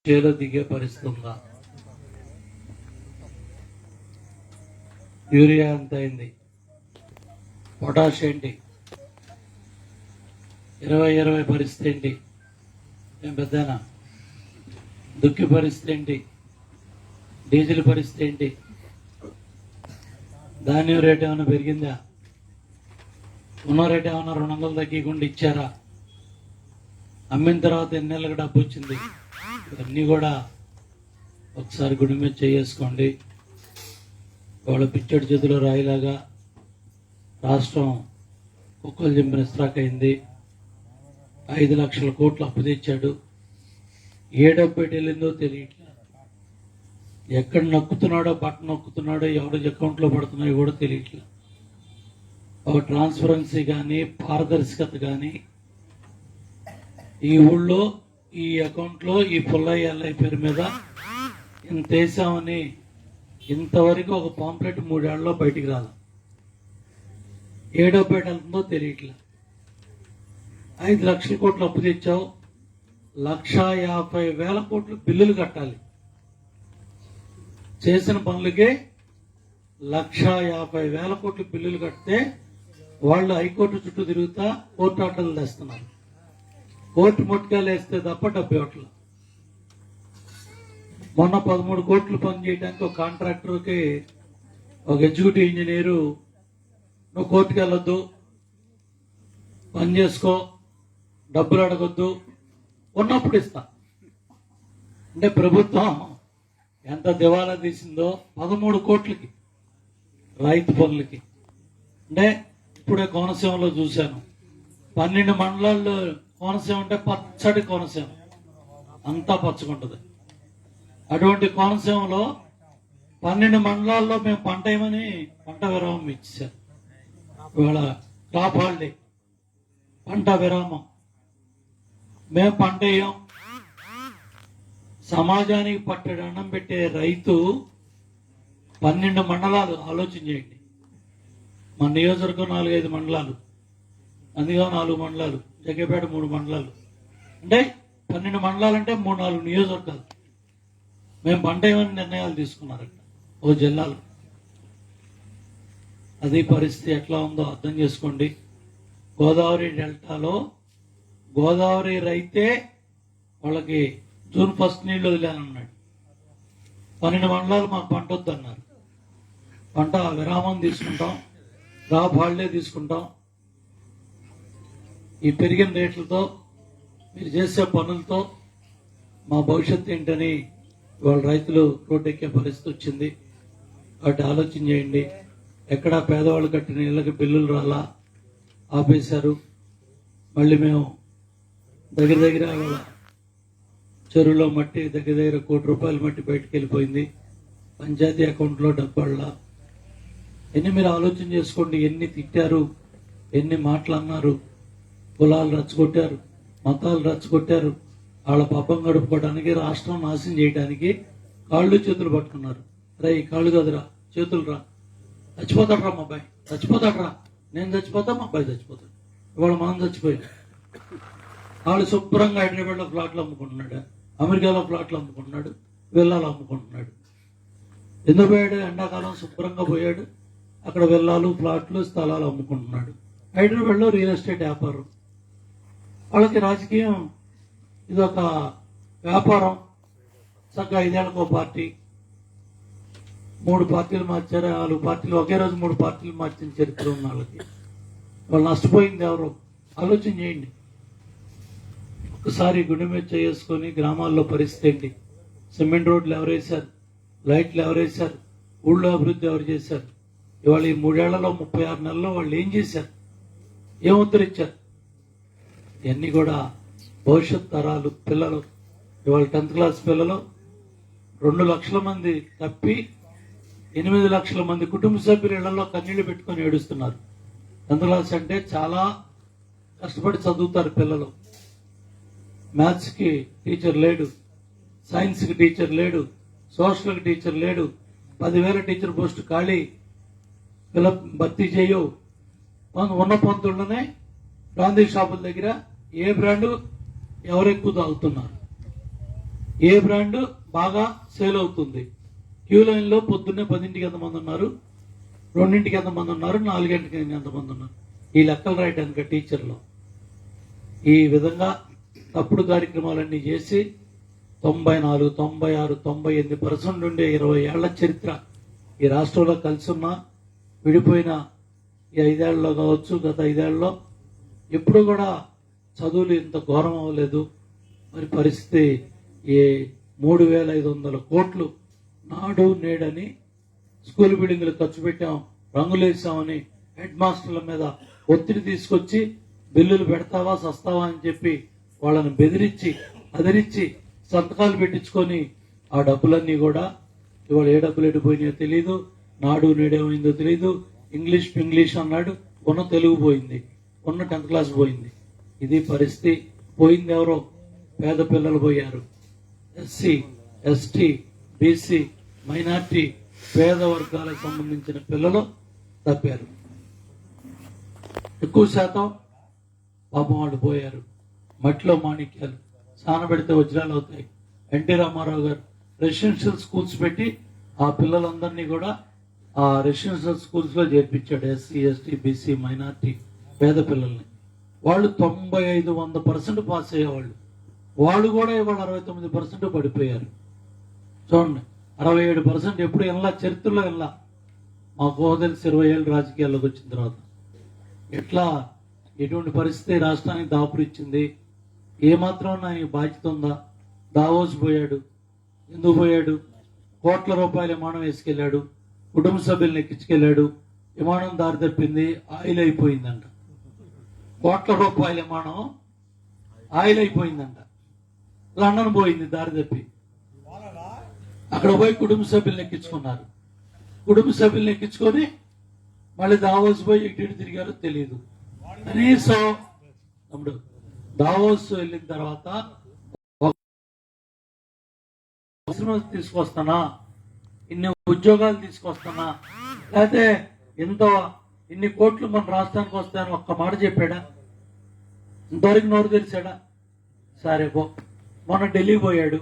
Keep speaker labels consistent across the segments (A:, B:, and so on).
A: చేలో దిగే పరిస్థితి ఉందా? యూరియా ఎంత అయింది? పొటాష్ ఏంటి? 20 పరిస్థితి ఏంటి? ఏం పెద్దనా? దుక్కి పరిస్థితి ఏంటి? డీజిల్ పరిస్థితి ఏంటి? ధాన్యం రేట్ ఏమైనా పెరిగిందా? ఉన్న రేట్ ఏమైనా 200 తగ్గకుండా ఇచ్చారా? అమ్మిన తర్వాత ఎన్ని నెలలకు డబ్బు వచ్చింది? ఇవన్నీ కూడా ఒకసారి గుడి మీద చేసుకోండి. వాళ్ళ పిచ్చడి చేతిలో రాయిలాగా రాష్ట్రం కుక్కలు చింపిన ఇస్త్రాకైంది. 5 లక్షల కోట్లు అప్పు తెచ్చాడు. ఏ డబ్బు ఎటు వెళ్ళిందో తెలియట్లేదు. ఎక్కడ నొక్కుతున్నాడో, బట్టన్ నొక్కుతున్నాడో, ఎవరి అకౌంట్లో పడుతున్నాయో కూడా తెలియట్లేదు. ఒక ట్రాన్స్పరెన్సీ కానీ పారదర్శకత కానీ ఈ ఊళ్ళో ఈ అకౌంట్లో ఈ పుల్లయ్య ఎల్ఐ పేరు మీద ఇంత వేసామని ఇంతవరకు ఒక పాంప్లెట్ 3 ఏళ్లలో బయటికి రాదు. ఏ డబ్బు వెళ్తుందో తెలియట్లేదు. 5 లక్షల కోట్లు అప్పు తెచ్చావు. 1,50,000 కోట్లు బిల్లులు కట్టాలి. చేసిన పనులకే 1,50,000 కోట్లు బిల్లులు కడితే వాళ్ళు హైకోర్టు చుట్టూ తిరుగుతా కోర్టు ఆటలు తెస్తున్నారు. కోర్టు ముట్టుకాయలు వేస్తే తప్ప డబ్బు ఇవ్వట్లేదు. మొన్న 13 కోట్లు పని చేయడానికి ఒక కాంట్రాక్టర్కి ఒక ఎగ్జిక్యూటివ్ ఇంజనీరు, నువ్వు కోర్టుకు వెళ్ళొద్దు, పని చేసుకో, డబ్బులు అడగొద్దు, ఉన్నప్పుడు ఇస్తా అంటే ప్రభుత్వం ఎంత దివాలా తీసిందో 13 కోట్లకి రైతు పనులకి. అంటే ఇప్పుడే కోనసీమలో చూశాను, 12 మండలాల్లో కోనసీమ అంటే పచ్చడి కోనసీమ, అంతా పచ్చగుంటది. అటువంటి కోనసీమలో 12 మండలాల్లో మేము పంట వేయమని పంట విరామం ఇచ్చేసారు. ఇవాళ క్రాప్ హాలిడే, పంట విరామం. మేము పంట వేయం. సమాజానికి పట్టెడు అన్నం పెట్టే రైతు 12 మండలాలు ఆలోచన చేయండి. మన నియోజకవర్గం 4-5 మండలాలు, అందుగా 4 మండలాలు, జగ్గపేట 3 మండలాలు, అంటే 12 మండలాలు అంటే 3-4 నియోజకవర్గాలు. మేము పంట ఏమని నిర్ణయాలు తీసుకున్నారట ఓ జిల్లాలో. అది పరిస్థితి ఎట్లా ఉందో అర్థం చేసుకోండి. గోదావరి డెల్టాలో గోదావరి రైతే వాళ్ళకి జూన్ 1 నీళ్లు వదిలేనన్నాడు. 12 మండలాలు మాకు పంట వద్దన్నారు. పంట విరామం తీసుకుంటాం, క్రాప్ హాలిడే తీసుకుంటాం. ఈ పెరిగిన రేట్లతో మీరు చేసే పనులతో మా భవిష్యత్తు ఏంటని వాళ్ళ రైతులు రోడ్డెక్కే పరిస్థితి వచ్చింది. కాబట్టి ఆలోచన చేయండి. ఎక్కడా పేదవాళ్ళు కట్టిన ఇళ్ళకి బిల్లులు రాలా, ఆపేశారు. మళ్ళీ మేము దగ్గర వాళ్ళ చెరువులో మట్టి దగ్గర ₹1 కోటి మట్టి బయటకు వెళ్ళిపోయింది. పంచాయతీ అకౌంట్లో డబ్బుల్లా. ఎన్ని మీరు ఆలోచన చేసుకోండి. ఎన్ని తిట్టారు, ఎన్ని మాటలు అన్నారు. కులాలు రచ్చగొట్టారు, మతాలు రచ్చగొట్టారు. వాళ్ళ పాపం గడుపుకోవడానికి, రాష్ట్రం నాశనం చేయడానికి కాళ్ళు చేతులు పట్టుకున్నారు. రే ఈ కాళ్ళు కదరా, చేతులు రా, చచ్చిపోతాడరా మా అబ్బాయి, చచ్చిపోతాడరా, నేను చచ్చిపోతా, మా అబ్బాయి చచ్చిపోతాడు. ఇవాళ మనం చచ్చిపోయాం. వాళ్ళు శుభ్రంగా హైదరాబాద్లో ఫ్లాట్లు అమ్ముకుంటున్నాడు, అమెరికాలో ఫ్లాట్లు అమ్ముకుంటున్నాడు, విల్లాలు అమ్ముకుంటున్నాడు. ఎందుకు పోయాడు? ఎండాకాలం శుభ్రంగా పోయాడు. అక్కడ విల్లాలు, ఫ్లాట్లు, స్థలాలు అమ్ముకుంటున్నాడు. హైదరాబాద్లో రియల్ ఎస్టేట్ వ్యాపారం. వాళ్ళకి రాజకీయం ఇదొక వ్యాపారం. చక్కగా 5 ఏళ్ళకో పార్టీ, 3 పార్టీలు మార్చారు, 4 పార్టీలు, ఒకే రోజు 3 పార్టీలు మార్చిన చరిత్ర ఉన్న వాళ్ళకి. వాళ్ళు నష్టపోయింది ఎవరు? ఆలోచన చేయండి. ఒకసారి గుండె మీద చేసుకొని గ్రామాల్లో పరిస్థితి ఏంటి? సిమెంట్ రోడ్లు ఎవరు వేశారు? లైట్లు ఎవరు వేశారు? ఊళ్ళో అభివృద్ధి ఎవరు చేశారు? ఇవాళ ఈ 3 ఏళ్లలో 36 నెలల్లో వాళ్ళు ఏం చేశారు? ఏం ఉద్ధరించారు? ఇవన్నీ కూడా భవిష్యత్ తరాలు పిల్లలు. ఇవాళ 10th క్లాస్ పిల్లలు 2 లక్షల మంది తప్పి 8 లక్షల మంది కుటుంబ సభ్యుల ఇళ్లలో కన్నీళ్లు పెట్టుకొని ఏడుస్తున్నారు. 10th క్లాస్ అంటే చాలా కష్టపడి చదువుతారు పిల్లలు. మ్యాథ్స్కి టీచర్ లేడు, సైన్స్కి టీచర్ లేడు, సోషల్కి టీచర్ లేడు. 10,000 టీచర్ పోస్టు ఖాళీ, భర్తీ చేయవు. ఉన్న పంతుల్లోనే బ్రాందీ షాపుల దగ్గర ఏ బ్రాండు ఎవరు ఎక్కువ తాగుతున్నారు? ఏ బ్రాండ్ బాగా సేల్ అవుతుంది. క్యూ లైన్ లో పొద్దున్నే 10ంటికి ఎంతమంది ఉన్నారు, 2ంటికి ఎంతమంది ఉన్నారు, 4ంటికి ఎంతమంది ఉన్నారు, ఈ లెక్కలు రాయడానికి టీచర్లు ఈ విధంగా తప్పుడు కార్యక్రమాలన్నీ చేసి 94, 96, 98% ఉండే 20 ఏళ్ల చరిత్ర ఈ రాష్ట్రంలో కలిసి ఉన్నా విడిపోయిన ఈ 5 ఏళ్లలో కావచ్చు, గత 5 ఏళ్లలో ఎప్పుడు కూడా చదువులు ఇంత ఘోరం అవ్వలేదు. మరి పరిస్థితి ఈ 3,500 కోట్లు నాడు నేడని స్కూల్ బిల్డింగ్లు ఖర్చు పెట్టాం, రంగులేసామని హెడ్ మాస్టర్ల మీద ఒత్తిడి తీసుకొచ్చి బిల్లులు పెడతావా సస్తావా అని చెప్పి వాళ్ళని బెదిరించి అదిరించి సంతకాలు పెట్టించుకొని ఆ డబ్బులన్నీ కూడా ఇవాళ ఏ డబ్బులు ఎడిపోయినాయో తెలియదు, నాడు నేడేమైందో తెలియదు. ఇంగ్లీష్ అన్నాడు, ఉన్న తెలుగు పోయింది, ఉన్న 10th క్లాస్ పోయింది. ఇది పరిస్థితి. పోయింది ఎవరో పేద పిల్లలు పోయారు. ఎస్సీ, ఎస్టీ, బీసీ, మైనార్టీ పేద వర్గాలకు సంబంధించిన పిల్లలు తప్పారు. ఎక్కువ శాతం పాపం వాళ్ళు పోయారు. మట్టిలో మాణిక్యాలు, సానబెడితే వజ్రాలు అవుతాయి. ఎన్టీ రామారావు గారు రెసిడెన్షియల్ స్కూల్స్ పెట్టి ఆ పిల్లలందరినీ కూడా ఆ రెసిడెన్షియల్ స్కూల్స్ లో చేర్పించాడు. ఎస్సీ, ఎస్టీ, బీసీ, మైనార్టీ పేద పిల్లల్ని. వాళ్ళు 95-100% పాస్ అయ్యేవాళ్ళు. వాళ్ళు కూడా ఇవాళ 69% పడిపోయారు. చూడండి, 67% ఎప్పుడు ఎలా చరిత్రలో ఎలా మా ఊహ తెలిసి 20 ఏళ్ళు రాజకీయాల్లోకి వచ్చిన తర్వాత ఎట్లా ఎటువంటి పరిస్థితి రాష్ట్రానికి దాపురిచ్చింది. ఏమాత్రం నాకు బాధ్యత ఉందా? దావోస్ పోయాడు. ఎందుకు పోయాడు? కోట్ల రూపాయల విమానం వేసుకెళ్లాడు, కుటుంబ సభ్యులను ఎక్కించుకెళ్లాడు. విమానం దారి తప్పింది, ఆయిల్ అయిపోయిందంట. కోట్ల రూపాయల విమానం ఆయిల్ అయిపోయిందంట. లండన్ పోయింది దారి తప్పి. అక్కడ పోయి కుటుంబ సభ్యులను ఎక్కించుకున్నారు. కుటుంబ సభ్యులను ఎక్కించుకొని మళ్ళీ దావోస్ పోయి ఎటు తిరిగారో తెలియదు. కనీసం తమ్ముడు దావోస్ వెళ్ళిన తర్వాత తీసుకొస్తానా, ఇన్ని ఉద్యోగాలు తీసుకొస్తానా, లేకపోతే ఇన్ని కోట్లు మన రాష్ట్రానికి వస్తాయని ఒక్క మాట చెప్పాడా? ఇంతవరకు నోరు తెలిసాడా? సరే పో. మొన్న ఢిల్లీ పోయాడు.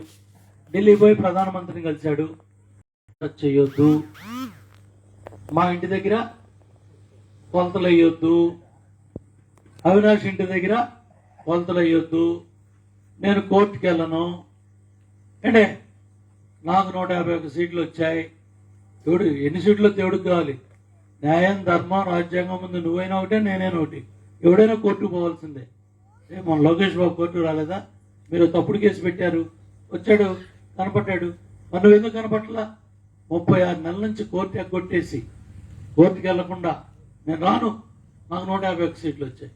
A: ఢిల్లీ పోయి ప్రధానమంత్రిని కలిశాడు. చెయ్యొద్దు, మా ఇంటి దగ్గర కొలతలు వేయొద్దు, అవినాష్ ఇంటి దగ్గర కొలతలు వేయొద్దు, నేను కోర్టుకి వెళ్ళను అంటే నాకు 151 సీట్లు వచ్చాయి. దేవుడు ఎన్ని సీట్లు దేవుడికి కావాలి? న్యాయం, ధర్మం, రాజ్యాంగం ముందు నువ్వైనా ఒకటే, నేనైనా ఒకటి. ఎవడైనా కోర్టుకు పోవాల్సిందే. మన లోకేష్ బాబు కోర్టు రాలేదా? మీరు తప్పుడు కేసు పెట్టారు, వచ్చాడు, కనపడ్డాడు. మరి నువ్వు ఎందుకు కనపట్లా? 36 నెలల నుంచి కోర్టు ఎగ్గొట్టేసి కోర్టుకి వెళ్లకుండా నేను రాను, నాకు 151 సీట్లు వచ్చాయి.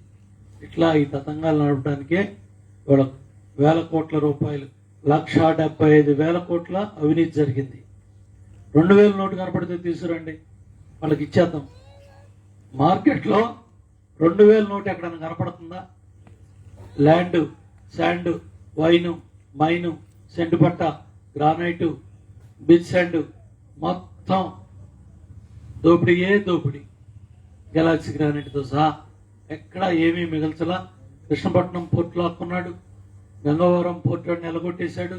A: ఇట్లా ఈ తతంగాలు నడపడానికే ఇవాళ వేల కోట్ల రూపాయలు, 1,75,000 కోట్ల అవినీతి జరిగింది. 2,000 నోటు కనపడితే తీసుకురండి, వాళ్ళకి ఇచ్చేద్దాం. మార్కెట్లో 2,000 నోటు ఎక్కడైనా కనపడుతుందా? ల్యాండ్, శాండ్, వైను, మైను, సెంటుపట్ట, గ్రానైటు, బిచ్ శాండ్ మొత్తం దోపిడీయే దోపిడీ. గెలాక్సీ గ్రానైట్తో సహా ఎక్కడా ఏమీ మిగల్చలా. కృష్ణపట్నం పోర్టు లాక్కున్నాడు, గంగవరం పోర్టు నెలగొట్టేశాడు,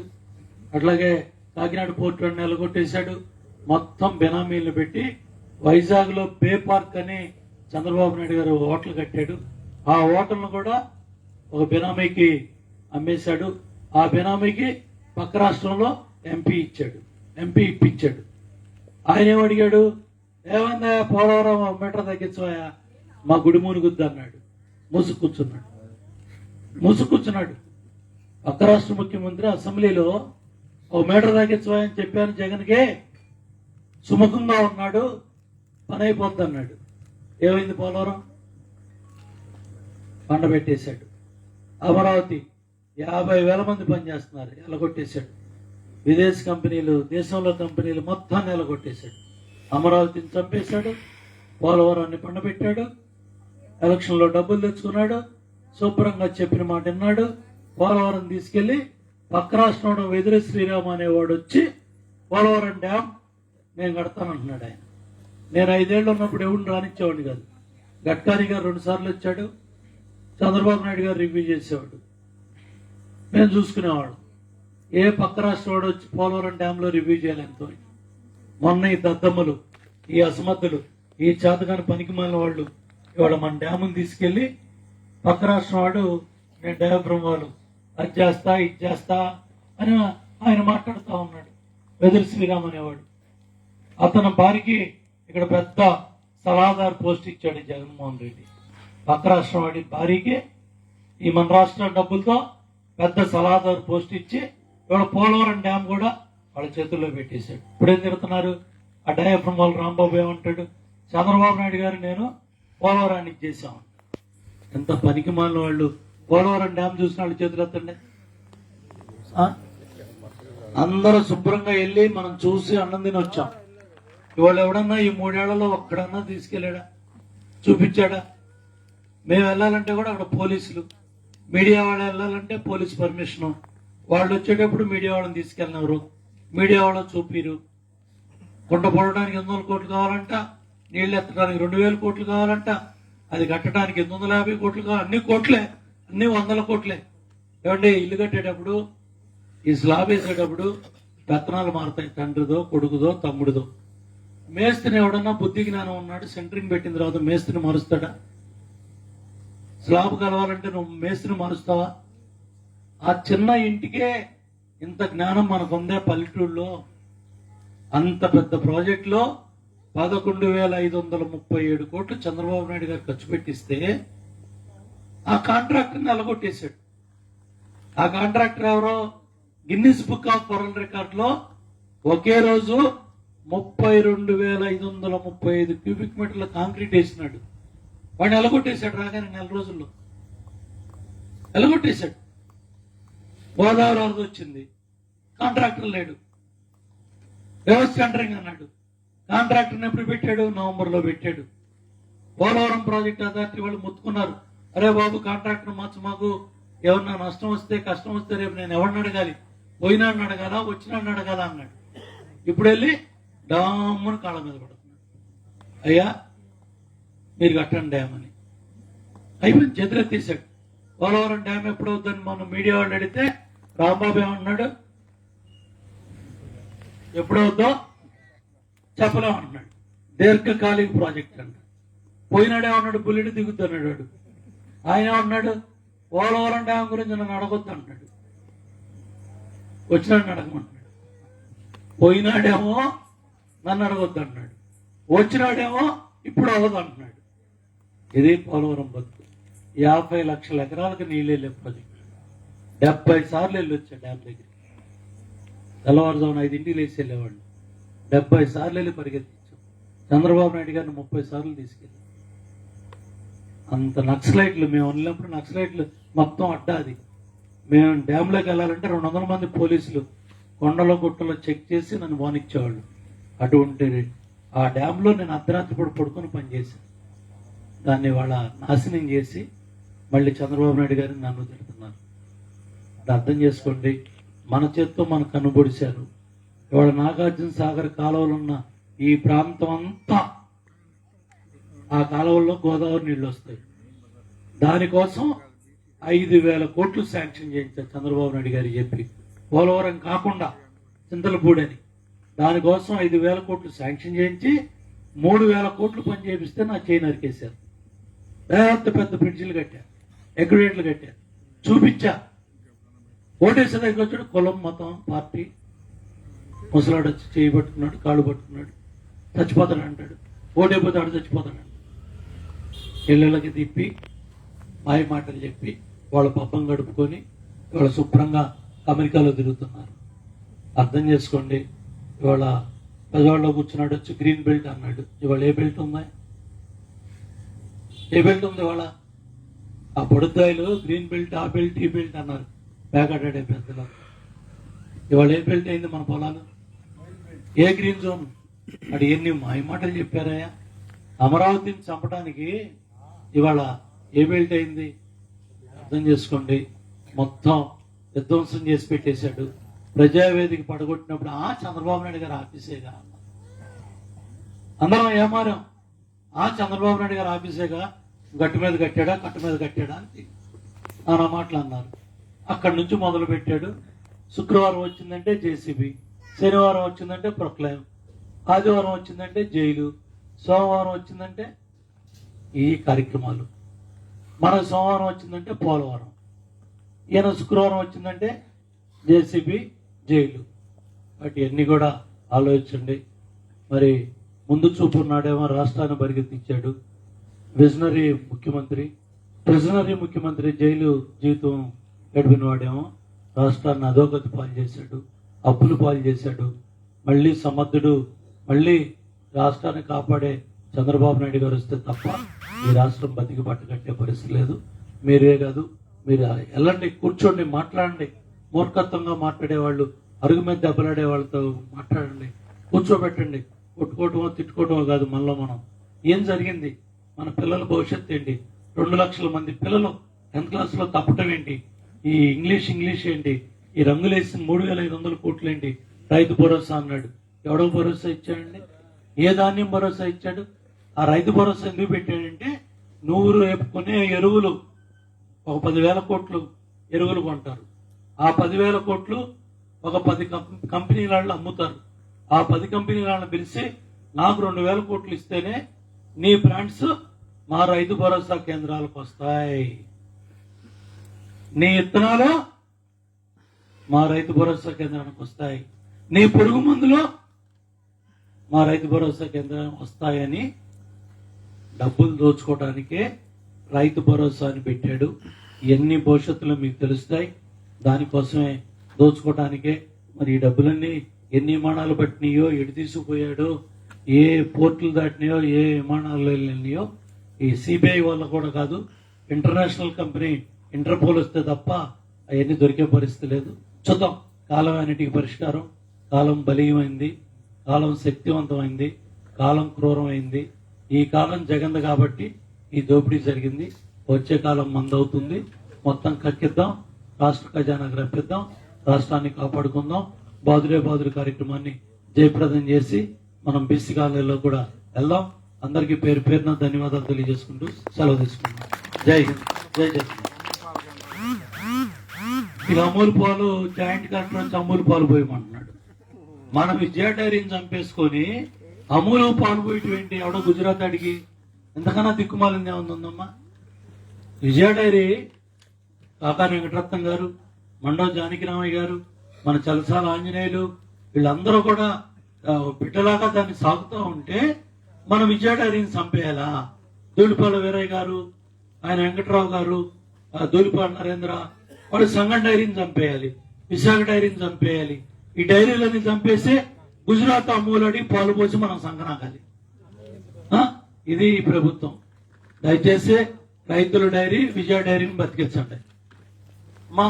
A: అట్లాగే కాకినాడ పోర్టు నెలగొట్టేశాడు. మొత్తం బెనామీలు పెట్టి వైజాగ్లో బే పార్క్ అని చంద్రబాబు నాయుడు గారు హోటల్ కట్టాడు. ఆ హోటల్ను కూడా ఒక బెనామీకి అమ్మేశాడు. ఆ బెనామీకి పక్క రాష్ట్రంలో ఎంపీ ఇప్పించాడు. ఆయన ఏమడిగాడు? ఏమైందా పోలవరం 1 మీటర్ తగ్గించవా, మా గుడి మునుగుద్ది అన్నాడు. మూసుకూర్చున్నాడు. పక్క రాష్ట్ర ముఖ్యమంత్రి అసెంబ్లీలో 1 మీటర్ తగ్గించవా అని చెప్పాను జగన్కే, సుముఖంగా ఉన్నాడు, పని అయిపోద్ది అన్నాడు. ఏమైంది? పోలవరం పండబెట్టేశాడు. అమరావతి 50,000 మంది పనిచేస్తున్నారు, ఎలగొట్టేశాడు. విదేశీ కంపెనీలు, దేశంలో కంపెనీలు మొత్తాన్ని ఎలగొట్టేశాడు. అమరావతిని చంపేశాడు, పోలవరాన్ని పండబెట్టాడు, ఎలక్షన్లో డబ్బులు తెచ్చుకున్నాడు, శుభ్రంగా చెప్పిన మాట విన్నాడు. పోలవరం తీసుకెళ్లి పక్క రాష్ట్రంలో వెదిరి శ్రీరామ్ అనేవాడు వచ్చి పోలవరం డ్యామ్ నేను కడతానంటున్నాడు. ఆయన నేను 5 ఏళ్ళు ఉన్నప్పుడు ఎవరిని రానిచ్చేవాడిని కాదు. గడ్కరీ గారు 2 సార్లు వచ్చాడు, చంద్రబాబు నాయుడు గారు రివ్యూ చేసేవాడు, మేము చూసుకునేవాడు. ఏ పక్క రాష్ట్రం వాడు వచ్చి పోలవరం డ్యాంలో రివ్యూ చేయలేంతో మొన్న ఈ దద్దమ్మలు, ఈ అసమర్థులు, ఈ చేతగాని పనికిమాలిన వాళ్ళు ఇవాళ మన డ్యాముని తీసుకెళ్లి పక్క రాష్ట్రం వాడు నేను డయాఫ్రమ్ వాళ్ళు అది చేస్తా ఇది చేస్తా అని ఆయన మాట్లాడుతూ ఉన్నాడు. వెదురు శ్రీరామ్ అనేవాడు. అతని భార్యకి ఇక్కడ పెద్ద సలహాదారు పోస్ట్ ఇచ్చాడు జగన్మోహన్ రెడ్డి. పక్క రాష్ట్రం వాడి భార్యకి ఈ మన రాష్ట్ర డబ్బులతో పెద్ద సలహాదారు పోస్ట్ ఇచ్చి ఇవాళ పోలవరం డ్యామ్ కూడా వాళ్ళ చేతుల్లో పెట్టేశాడు. ఇప్పుడేం తిడుతున్నారు? ఆ డయాఫ్రమ్ వాళ్ళు రాంబాబు ఏమంటాడు? చంద్రబాబు నాయుడు గారు నేను పోలవరాన్ని ఇచ్చేసాం. ఎంత పనికి మాలిన వాళ్ళు. పోలవరం డ్యామ్ చూసిన వాళ్ళు చేతులు ఎత్తండి. అందరూ శుభ్రంగా వెళ్ళి మనం చూసి అన్నం తిని వచ్చాం. ఇవాళ ఎవడన్నా ఈ 3 ఏళ్లలో ఒక్కడన్నా తీసుకెళ్ళాడా? చూపించాడా? మేము వెళ్ళాలంటే కూడా అక్కడ పోలీసులు, మీడియా వాళ్ళు వెళ్ళాలంటే పోలీస్ పర్మిషను, వాళ్ళు వచ్చేటప్పుడు మీడియా వాళ్ళని తీసుకెళ్ళినవరు, మీడియా వాళ్ళు చూపిరు. కుంట పొడడానికి 800 కోట్లు కావాలంట, నీళ్లు ఎత్తడానికి 2000 కోట్లు కావాలంట, అది కట్టడానికి 850 కోట్లు కావాలి. అన్ని కోట్లే, అన్ని 100 కోట్లే. ఏమంటే ఇల్లు కట్టేటప్పుడు ఈ స్లాబ్ వేసేటప్పుడు పెత్తనాలు మారుతాయి, తండ్రిదో కొడుకుదో తమ్ముడిదో. మేస్త్రిని ఎవడన్నా బుద్ధి జ్ఞానం ఉన్నాడు, సెంటరింగ్ పెట్టిన తర్వాత మేస్త్రిని మారుస్తాడా? స్లాబ్ కలవాలంటే నువ్వు మేస్త్రిని మారుస్తావా? ఆ చిన్న ఇంటికే ఇంత జ్ఞానం మనకుందే పల్లెటూళ్ళలో. అంత పెద్ద ప్రాజెక్టులో 11,537 కోట్లు చంద్రబాబు నాయుడు గారు ఖర్చు పెట్టిస్తే ఆ కాంట్రాక్టర్ని అలగొట్టేశాడు. ఆ కాంట్రాక్టర్ ఎవరో? Guinness book of world record లో ఒకే రోజు 32,535 క్యూబిక్ మీటర్ల కాంక్రీట్ వేసినాడు. వాడిని ఎలగొట్టేశాడు. రాగానే 4 రోజుల్లో ఎలగొట్టేశాడు. గోదావరి వరద వచ్చింది, కాంట్రాక్టర్ లేడు, వ్యవస్థ టెండరింగ్ అన్నాడు. కాంట్రాక్టర్ని ఎప్పుడు పెట్టాడు? నవంబర్లో పెట్టాడు. పోలవరం ప్రాజెక్ట్ అథారిటీ వాళ్ళు మొత్తుకున్నారు, అరే బాబు కాంట్రాక్టర్ మార్చు, మాకు ఏమన్నా నష్టం వస్తే కష్టం వస్తే రేపు నేను ఎవరిని అడగాలి? పోయినాడిని అడగాలా, వచ్చినాడిని అడగాలా అన్నాడు. ఇప్పుడు వెళ్ళి డామ్మని కాళ్ళ మీద పడుతున్నాడు. అయ్యా మీరు కట్టండి డ్యామ్ అని అయిపోయింది. చేతులెత్తేసాడు. పోలవరం డ్యామ్ ఎప్పుడవుతుందని మనం మీడియా వాళ్ళు అడిగితే రాంబాబు ఏమన్నాడు? ఎప్పుడవుద్దో చెప్పలేమన్నాడు. దీర్ఘకాలిక ప్రాజెక్ట్ అంట. పోయినాడేమన్నాడు? బుల్లెట్ దిగుతున్నాడు వాడు. ఆయన ఏమన్నాడు? పోలవరం డ్యామ్ గురించి నన్ను అడగొద్దు అంటున్నాడు. వచ్చినాడిని అడగమంటున్నాడు. పోయినాడేమో నన్ను అడగొద్దు అంటున్నాడు, వచ్చినాడేమో ఇప్పుడు అవ్వదు అంటున్నాడు. ఇది పోలవరం బతుకు. 50 లక్షల ఎకరాలకు నీళ్ళు వెళ్ళే ప్రాజెక్ట్. 70 సార్లు వెళ్ళి వచ్చా డ్యామ్ దగ్గరికి. తెల్లవారుజామున 5 లేచి వెళ్ళేవాళ్ళు. 70 సార్లు వెళ్ళి పరిగెత్తించాం. చంద్రబాబు నాయుడు గారిని 30 సార్లు తీసుకెళ్ళాం. అంత నక్సలైట్లు మేము వెళ్ళినప్పుడు నక్సలైట్లు మొత్తం అడ్డా. అది మేము డ్యాంలోకి వెళ్ళాలంటే 200 మంది పోలీసులు కొండలో గుట్టలో చెక్ చేసి నన్ను పోనిచ్చేవాళ్ళు. అటువంటి ఆ డ్యాంలో నేను అర్ధరాత్రి పడుకొని పనిచేశాను. దాన్ని వాళ్ళ నాశనం చేసి మళ్ళీ చంద్రబాబు నాయుడు గారిని నన్ను తిడుతున్నారు. అది అర్థం చేసుకోండి. మన చేత్తో మన కన్నుబొడిశారు. ఇవాళ నాగార్జున సాగర్ కాలువలు ఉన్న ఈ ప్రాంతం అంతా ఆ కాలువల్లో గోదావరి నీళ్లు వస్తాయి. దానికోసం 5,000 కోట్లు శాంక్షన్ చేయించారు చంద్రబాబు నాయుడు గారు చెప్పి. పోలవరం కాకుండా చింతలపూడని దానికోసం 5,000 కోట్లు శాంక్షన్ చేయించి 3,000 కోట్లు పని చేపిస్తే నా చేయి నరికేశారు. పెద్ద బ్రిడ్జిలు కట్టారు, ఎగ్రిడేట్లు కట్టారు, చూపించా. ఓటేసే దగ్గర వచ్చాడు, కులం మతం పార్టీ ముసలాడు వచ్చి చేయి పట్టుకున్నాడు, కాళ్ళు పట్టుకున్నాడు, చచ్చిపోతాడు అంటాడు. ఓటైపోతాడు, చచ్చిపోతాడు. ఇళ్ళకి తిప్పి మాయ మాటలు చెప్పి వాళ్ళ పబ్బం గడుపుకొని ఇవాళ శుభ్రంగా అమెరికాలో తిరుగుతున్నారు. అర్థం చేసుకోండి. ఇవాళ పెద్దవాళ్ళలో కూర్చున్నాడు, వచ్చి గ్రీన్ బెల్ట్ అన్నాడు. ఇవాళ ఏ బెల్ట్ ఉందా? ఏ బెల్ట్ ఉంది ఇవాళ? ఆ పొడుద్దాయిలు గ్రీన్ బెల్ట్, ఆ బెల్ట్, ఈ బెల్ట్ అన్నారు పేకాడే పెద్దలు. ఇవాళ ఏ బెల్ట్ అయింది మన పొలాలు? ఏ గ్రీన్ జోన్? అటు ఎన్ని మాయ మాటలు చెప్పారయ్యా. అమరావతిని చంపడానికి ఇవాళ ఏ బెల్ట్ అయింది? అర్థం చేసుకోండి. మొత్తం విధ్వంసం చేసి పెట్టేశాడు. ప్రజావేదిక పడగొట్టినప్పుడు చంద్రబాబు నాయుడు గారు ఆఫీసేగా అందరం ఏమారాం. చంద్రబాబు నాయుడు గారు ఆఫీసేగా, గట్టు మీద కట్టాడా, కట్టు మీద కట్టాడా అని నానా మాటలు అన్నారు. అక్కడి నుంచి మొదలు పెట్టాడు. శుక్రవారం వచ్చిందంటే జేసీబీ, శనివారం వచ్చిందంటే ప్రొక్లైమ్, ఆదివారం వచ్చిందంటే జైలు, సోమవారం వచ్చిందంటే ఈ కార్యక్రమాలు, మన సోమవారం వచ్చిందంటే పోలవరం, ఈయన శుక్రవారం వచ్చిందంటే జేసీబీ, జైలు. వాటి అన్ని కూడా ఆలోచించండి. మరి ముందు చూపు నాడేమో రాష్ట్రాన్ని పరిగెత్తించాడు విజనరీ ముఖ్యమంత్రి, ప్రిజనరీ ముఖ్యమంత్రి, జైలు జీవితం గడిపిన వాడేమో రాష్ట్రాన్ని అధోగతి పాలు చేశాడు, అప్పులు పాలు చేశాడు. మళ్ళీ సమర్థుడు, మళ్ళీ రాష్ట్రాన్ని కాపాడే చంద్రబాబు నాయుడు గారు వస్తే తప్ప ఈ రాష్ట్రం బతికి పట్టగట్టే పరిస్థితి లేదు. మీరే కాదు, మీరు వెళ్ళండి, కూర్చోండి, మాట్లాడండి. మూర్ఖత్వంగా మాట్లాడేవాళ్ళు, అరుగు మీద దెబ్బలాడే వాళ్ళతో మాట్లాడండి, కూర్చోబెట్టండి. కొట్టుకోవటమో తిట్టుకోవటమో కాదు. మనలో మనం ఏం జరిగింది, మన పిల్లల భవిష్యత్తు ఏంటి, 2 లక్షల మంది పిల్లలు 10th క్లాస్లో తప్పటం ఏంటి, ఈ ఇంగ్లీష్ ఏంటి, ఈ రంగులేసిన 3,500 కోట్లు ఏంటి, రైతు భరోసా అన్నాడు. ఎవడో భరోసా ఇచ్చాడండి? ఏ ధాన్యం భరోసా ఇచ్చాడు? ఆ రైతు భరోసా ఎందుకు పెట్టాడంటే నువ్వు రేపు కొనే ఎరువులు ఒక 10,000 కోట్లు ఎరువులు కొంటారు. ఆ 10,000 కోట్లు ఒక 10 కంపెనీల వాళ్ళు అమ్ముతారు. ఆ 10 కంపెనీల వాళ్ళని పిలిచి నాకు 2,000 కోట్లు ఇస్తేనే నీ బ్రాండ్స్ మా రైతు భరోసా కేంద్రాలకు వస్తాయి, నీ ఇత్తనాలు మా రైతు భరోసా కేంద్రానికి వస్తాయి, నీ పురుగు మందులు మా రైతు భరోసా కేంద్రానికి వస్తాయని డబ్బులు దోచుకోవడానికే రైతు భరోసా అని పెట్టాడు. ఇవన్నీ భవిష్యత్తులో మీకు తెలుస్తాయి. దానికోసమే దోచుకోవడానికే మరి ఈ డబ్బులన్నీ ఎన్ని విమానాలు పట్టినాయో, ఎటు తీసుకుపోయాడో, ఏ పోర్టులు దాటినాయో, ఏ విమానాలు వెళ్ళినాయో ఈ సిబిఐ వల్ల కూడా కాదు, ఇంటర్నేషనల్ కంపెనీ ఇంటర్పోల్ వస్తే తప్ప అవన్నీ దొరికే పరిస్థితి లేదు. చూద్దాం, కాలం అన్నిటికీ పరిష్కారం. కాలం బలీయమైంది, కాలం శక్తివంతమైంది, కాలం క్రూరమైంది. ఈ కాలం జగంది కాబట్టి ఈ దోపిడీ జరిగింది. వచ్చే కాలం మందవుతుంది. మొత్తం కక్కిద్దాం, రాష్ట్ర ఖజానాకు రప్పిద్దాం, రాష్ట్రాన్ని కాపాడుకుందాం. బాదురే కార్యక్రమాన్ని జయప్రదం చేసి మనం బీసీ కాలేజీలో కూడా వెళ్దాం. అందరికీ పేరు పేరున ధన్యవాదాలు తెలియజేసుకుంటూ సెలవు తీసుకుందాం. జై హింద్, జై జగన్. ఇక అమూల్ పాలు జాయింట్ కలెక్టర్ నుంచి అమూల్ పాలు పోయమంటున్నాడు. మన విజయ డైరీని చంపేసుకొని అమూల్ పాలు పోయేటువంటి ఎవడో గుజరాత్ అడిగి ఎంతకన్నా దిక్కుమాలింది ఏముందమ్మా. విజయ డైరీ కాకా వెంకటరత్నం గారు, మండవ జానకిరామయ్య గారు, మన చలసాల ఆంజనేయులు వీళ్ళందరూ కూడా బిడ్డలాగా దాన్ని సాగుతూ ఉంటే మన విజయ డైరీని చంపేయాలా? దూలిపాల వీరయ్య గారు, ఆయన వెంకట్రావు గారు, దూలిపాల నరేంద్ర వాడు సంగం డైరీని చంపేయాలి, విశాఖ డైరీని చంపేయాలి. ఈ డైరీలన్నీ చంపేసి గుజరాత్ అమూలడి పాలు పోసి మనం సంకనాకాలి. ఇది ఈ ప్రభుత్వం. దయచేసి రైతుల డైరీ, విజయ డైరీని బతికించండి. అమ్మా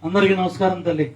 A: అందరికీ నమస్కారం తల్లి.